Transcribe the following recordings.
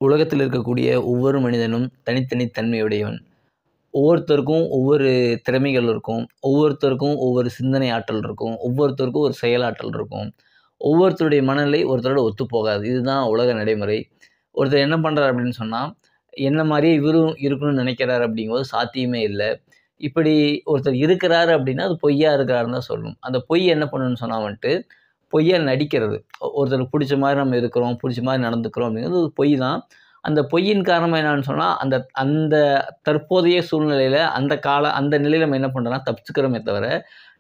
உலகத்தில் இருக்கக்கூடிய ஒவ்வொரு மனிதனும் தனித்தனி தன்மையுடையவன். ஒவ்வொருத்தருக்கும் ஒவ்வொரு திறமைகள் இருக்கும். ஒவ்வொருத்தருக்கும் ஒவ்வொரு சிந்தனை ஆற்றல் இருக்கும். ஒவ்வொருத்தருக்கும் ஒரு செயலாற்றல் இருக்கும். ஒவ்வொருத்தருடைய மனநிலை ஒருத்தரோட ஒத்துப்போகாது. இதுதான் உலக நடைமுறை. ஒருத்தர் என்ன பண்றாரு அப்படின்னு சொன்னா, என்ன மாரியே இவரும் இருக்கணும்னு நினைக்கிறாரு அப்படிங்கும்போது சாத்தியமே இல்ல. இப்படி ஒருத்தர் இருக்கிறாரு அப்படின்னா, அது பொய்யா இருக்கிறாருன்னு தான் சொல்லணும். அந்த பொய் என்ன பண்ணும்னு சொன்னா வந்துட்டு, பொய்யா நடிக்கிறது. ஒருத்தருக்கு புடிச்ச மாரி நம்ம இருக்கிறோம், புடிச்ச மாரி நடந்துக்கிறோம் அப்படிங்கிறது ஒரு பொய் தான். அந்த பொய்யின் காரணமா என்னான்னு சொன்னா, அந்த அந்த தற்போதைய சூழ்நிலையில, அந்த நிலையில நம்ம என்ன பண்றோம்னா, தப்பிச்சுக்கிறோமே தவிர,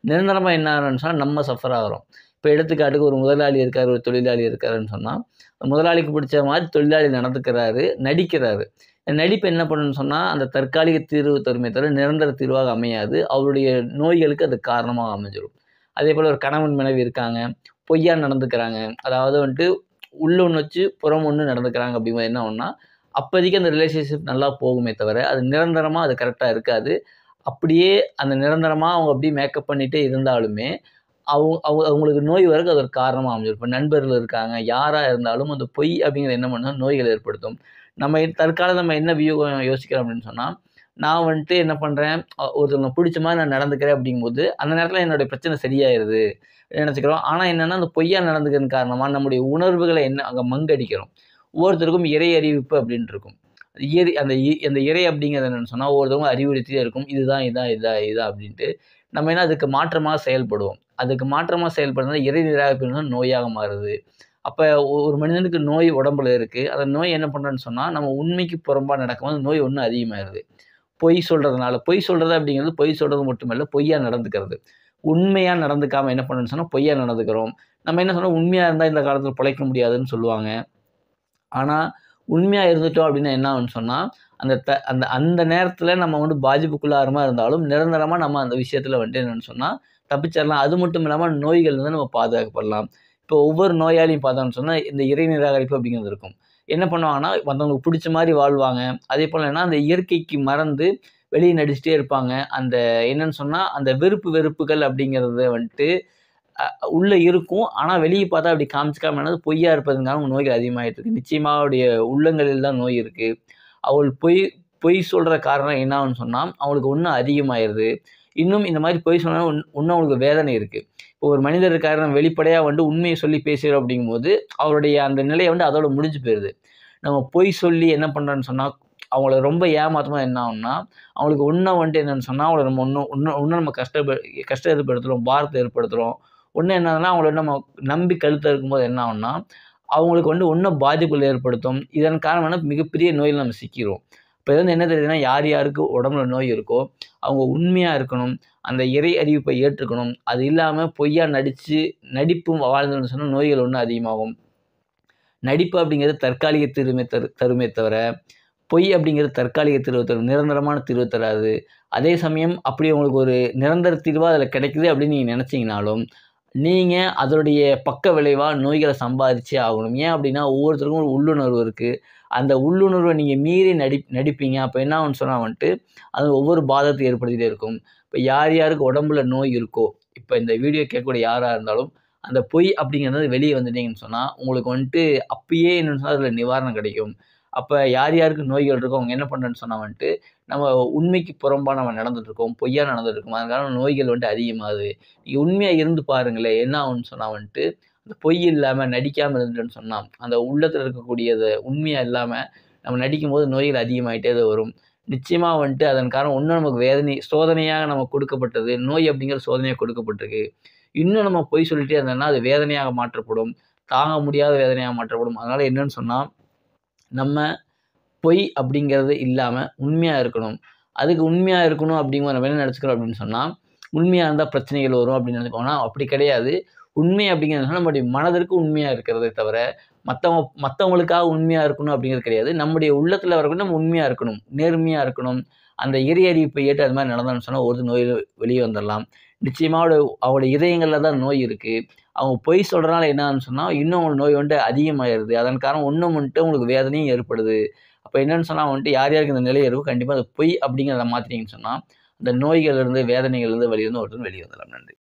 நிரந்தரமா என்ன ஆகுறோம்னு சொன்னா, நம்ம சஃபர் ஆகுறோம். இப்ப எடுத்துக்காட்டுக்கு ஒரு முதலாளி இருக்காரு, ஒரு தொழிலாளி இருக்காருன்னு சொன்னா, முதலாளிக்கு பிடிச்ச மாரி தொழிலாளி நடந்துக்கிறாரு, நடிக்கிறாரு. நடிப்பு என்ன பண்ணும்னு சொன்னா, அந்த தற்காலிக தீர்வு தருமே தவிர, நிரந்தர தீர்வாக அமையாது. அவருடைய நோய்களுக்கு அது காரணமா அமைஞ்சிரும். அதேபோல ஒரு கணவன், மனைவி இருக்காங்க. பொய்யா நடந்துக்கிறாங்க. அதாவது வந்துட்டு உள்ள ஒண்ணு வச்சு, புறம் ஒண்ணு நடந்துக்கிறாங்க அப்படிங்கும்போது என்ன ஆகும்னா, அப்போதைக்கு அந்த ரிலேஷன்ஷிப் நல்லா போகுமே தவிர, அது நிரந்தரமா அது கரெக்ட்டா இருக்காது. அப்படியே அந்த நிரந்தரமா அவங்க அப்படியே மேக்கப் பண்ணிட்டே இருந்தாலுமே, அவங்களுக்கு நோய் வரக்கு அது ஒரு காரணமா அமைஞ்சிரும். இப்ப நண்பர்கள் இருக்காங்க. யாரா இருந்தாலும் அந்த பொய் அப்படிங்கிறது என்ன பண்ணும்? நோய்கள ஏற்படுத்தும். தற்காலம் நம்ம என்ன வியூகம் யோசிக்கிறோம் அப்படின்னு சொன்னா, நான் வந்துட்டு என்ன பண்றேன், ஒருத்தவங்களுக்கு புடிச்ச மாரி நான் நடந்துக்கிறேன் அப்படிங்கும்போது, அந்த நேரத்தில என்னுடைய பிரச்சனை சரியாயிருது நெனச்சுக்கிறோம். ஆனா என்னன்னா, அந்த பொய்யா நடந்துக்கிறதன் காரணமா நம்முடைய உணர்வுகள அங்க மங்கடிக்கிறோம். ஒவ்வொருத்தருக்கும் இறை அறிவிப்பு அப்படின்னு இருக்கும். அந்த இறை அப்படிங்கிறது என்னன்னு சொன்னா, ஒவ்வொருத்தவங்க அறிவுறுத்திட்டே இருக்கும். இதுதான், இதான், இதான், இதான் அப்படின்ட்டு. நம்ம என்ன அதுக்கு மாற்றமா செயல்படுவோம். அதுக்கு மாற்றமா செயல்படுறதுனால இறை நிராகரிப்பு நோயாக மாறுது. அப்ப ஒரு மனிதனுக்கு நோய் உடம்புல இருக்கு. அந்த நோய் என்ன பண்றதுன்னு சொன்னா, நம்ம உண்மைக்கு புறம்பா நடக்கும்போது நோய் இன்னும் அதிகமாயிருது. பொய் சொல்றதுனால. பொய் சொல்றது அப்படிங்கிறது பொய் சொல்றது மட்டுமல்ல, பொய்யா நடந்துக்கிறது. உண்மையா நடந்துக்காம என்ன பண்ணணும்னு சொன்னா, பொய்யா நடந்துக்கிறோம். நம்ம என்ன சொன்னோம், உண்மையா இருந்தா இந்த காலத்துல பொழைக்க முடியாதுன்னு சொல்லுவாங்க. ஆனா, உண்மையா இருந்துட்டோம் அப்டின்னா என்ன ஆகும்ன்னு சொன்னா, அந்த அந்த அந்த நேரத்துல நம்ம வந்து பாதிப்புக்குள்ளாகுற மாரி இருந்தாலும், நிரந்தரமா நம்ம அந்த விஷயத்துல வந்துட்டு என்னன்னு சொன்னா, தப்பிச்சிரலாம். அது மட்டும் இல்லாம நோய்கள்லருந்து நம்ம பாதுகாக்கப்படலாம். இப்போ ஒவ்வொரு நோயாளியும் பார்த்தோம்னு சொன்னா, இந்த இறை நிராகரிப்பு அப்டிங்கிறது இருக்கும். என்ன பண்ணுவாங்கன்னா, மத்தவங்களுக்கு புடிச்ச மாரி வாழ்வாங்க. அதேபோல என்னன்னா, அந்த இயற்கைக்கு மறந்து வெளிய நடிச்சுட்டே இருப்பாங்க. அந்த என்னன்னு சொன்னா, அந்த வெறுப்புகள் அப்டிங்கிறத வந்துட்டு உள்ள இருக்கும். ஆனா வெளிய பார்த்தா அப்படி காமிச்சுக்காம என்னது பொய்யா இருப்பதனால உங்க நோய்கள் அதிகமாயிட்டு இருக்கு. நிச்சயமா அவருடைய உள்ளங்களில் தான் நோய் இருக்கு. அவள் பொய் பொய் சொல்ற காரணம் என்ன ஆகும்ன்னு சொன்னா, அவங்களுக்கு இன்னும் அதிகமாயிருது. இன்னும் இந்த மாரி பொய் சொன்னா இன்னும் அவங்களுக்கு வேதனை இருக்கு. இப்போ ஒரு மனிதர் இருக்காரு, நம்ம வெளிப்படையா வந்துட்டு உண்மைய சொல்லி பேசுறோம் அப்படிங்கும்போது, அவருடைய அந்த நிலை வந்து அதோட முடிஞ்சு போயிருது. நம்ம பொய் சொல்லி என்ன பண்றோம்ன்னு சொன்னா, அவங்கள ரொம்ப ஏமாத்தும்போது என்ன ஆகும்னா, அவங்களுக்கு இன்னும் வந்துட்டு என்னன்னு சொன்னா, அவங்கள நம்ம இன்னும் இன்னும் இன்னும் நம்ம கஷ்டம் ஏற்படுத்துறோம், பாரத்த ஏற்படுத்துறோம். இன்னும் என்னன்னா, அவங்கள நம்ம நம்பி கழுத்த அறுக்கும்போது என்ன ஆகும்னா, அவங்களுக்கு வந்து இன்னும் பாதிப்புகள் ஏற்படுத்தும். இதன் காரணம் என்ன மிகப்பெரிய நோயில நம்ம சிக்கிருவோம். இப்ப இதுலருந்து என்ன தெரியுதுன்னா, யார் யாருக்கு உடம்புல நோய் இருக்கோ, அவங்க உண்மையா இருக்கணும். அந்த இறை அறிவிப்பை ஏற்றுக்கணும். அது இல்லாம பொய்யா நடிச்சு, நடிப்பும் வாழ்ந்தோம்னு சொன்னா நோய்கள் இன்னும் அதிகமாகும். நடிப்பு அப்படிங்கிறது தற்காலிக தருமே தவிர, பொய் அப்படிங்கிறது தற்காலிக தீர்வு தரும். நிரந்தரமான தீர்வு தராது. அதே சமயம் அப்படி உங்களுக்கு ஒரு நிரந்தர தீர்வா அதில கிடைக்குது அப்படின்னு நீங்க நினைச்சீங்கனாலும், நீங்க அதனுடைய பக்க விளைவா நோய்கள சம்பாதிச்சே ஆகணும். ஏன் அப்படின்னா, ஒவ்வொருத்தருக்கும் ஒரு உள்ளுணர்வு இருக்கு. அந்த உள்ளுணர்வ நீங்க மீறி நடிப்பீங்க. அப்ப என்ன ஆகும்ன்னு சொன்னா வந்துட்டு, அது ஒவ்வொரு பாதத்தை ஏற்படுத்திட்டே இருக்கும். இப்ப யார் யாருக்கு உடம்புல நோய் இருக்கோ, இப்ப இந்த வீடியோ கேட்கக்கூடிய யாரா இருந்தாலும், அந்த பொய் அப்படிங்கிறது வெளிய வந்துட்டீங்கன்னு சொன்னா, உங்களுக்கு வந்துட்டு அப்பயே என்னன்னு சொன்னா அதில நிவாரணம் கிடைக்கும். அப்ப யார் யாருக்கு நோய்கள் இருக்கோ, அவங்க என்ன பண்றேன்னு சொன்னா வந்துட்டு, நம்ம உண்மைக்கு புறம்பா நம்ம நடந்துட்டு இருக்கோம். பொய்யா நடந்துட்டு இருக்கோம். அதனால நோய்கள் வந்துட்டு அதிகமாகுது. நீங்க உண்மையா இருந்து பாருங்களேன். என்ன ஆகும்ன்னு சொன்னா வந்துட்டு, அந்த பொய் இல்லாம நடிக்காம இருந்துட்டோம்ன்னு சொன்னா, அந்த உள்ளத்துல இருக்கக்கூடியத உண்மையா இல்லாம நம்ம நடிக்கும்போது நோய்கள் அதிகமாயிட்டே தான் வரும். நிச்சயமா வந்துட்டு அதன் காரணம் இன்னும் நமக்கு சோதனையாக நமக்கு கொடுக்கப்பட்டது. நோய் அப்படிங்கிற சோதனையா கொடுக்கப்பட்டிருக்கு. இன்னும் நம்ம பொய் சொல்லிட்டே இருந்தோம்னா, அது வேதனையாக மாற்றப்படும். தாங்க முடியாத வேதனையா மாற்றப்படும். அதனால என்னன்னு சொன்னா, நம்ம பொய் அப்படிங்கிறது இல்லாம உண்மையா இருக்கணும். அதுக்கு உண்மையா இருக்கணும் அப்படிங்கும்போது நம்ம என்ன நெனச்சுக்கிறோம் அப்படின்னு சொன்னா, உண்மையா இருந்தா பிரச்சனைகள் வரும் அப்படின்னு நெனைப்போம். ஆனா அப்படி கிடையாது. உண்மை அப்படிங்கிறது நம்முடைய மனதிற்கு உண்மையா இருக்கிறதே தவிர, மத்தவங்களுக்காக உண்மையா இருக்கணும் அப்படிங்கிறது கிடையாது. நம்முடைய உள்ளத்துல வரக்கூடிய நம்ம உண்மையா இருக்கணும். நேர்மையா இருக்கணும். அந்த இறை அறிவிப்பை ஏற்று அது மாரி நடந்தோம்னு சொன்னா ஒரு நோய் வெளிய வந்துரலாம். நிச்சயமா அவங்களுடைய இதயங்கள்ல தான் நோய் இருக்கு. அவங்க பொய் சொல்றனால என்ன ஆகுதுன்னு சொன்னா, இன்னும் அவங்க நோய் வந்துட்டு அதிகமாயிருது. அதன் காரணம் இன்னும் வந்துட்டு உங்களுக்கு வேதனையும் ஏற்படுது. அப்ப என்னன்னு சொன்னா வந்துட்டு யார் யாருக்கு இந்த நிலை இருக்கோ கண்டிப்பா அது பொய் அப்படிங்கிறத மாத்திட்டீங்கன்னு சொன்னா, அந்த நோய்கள்ல இருந்து, வேதனைகள்ல இருந்து வெளிய வந்து ஒருத்தர் வெளிய வந்துரலாம். நன்றி.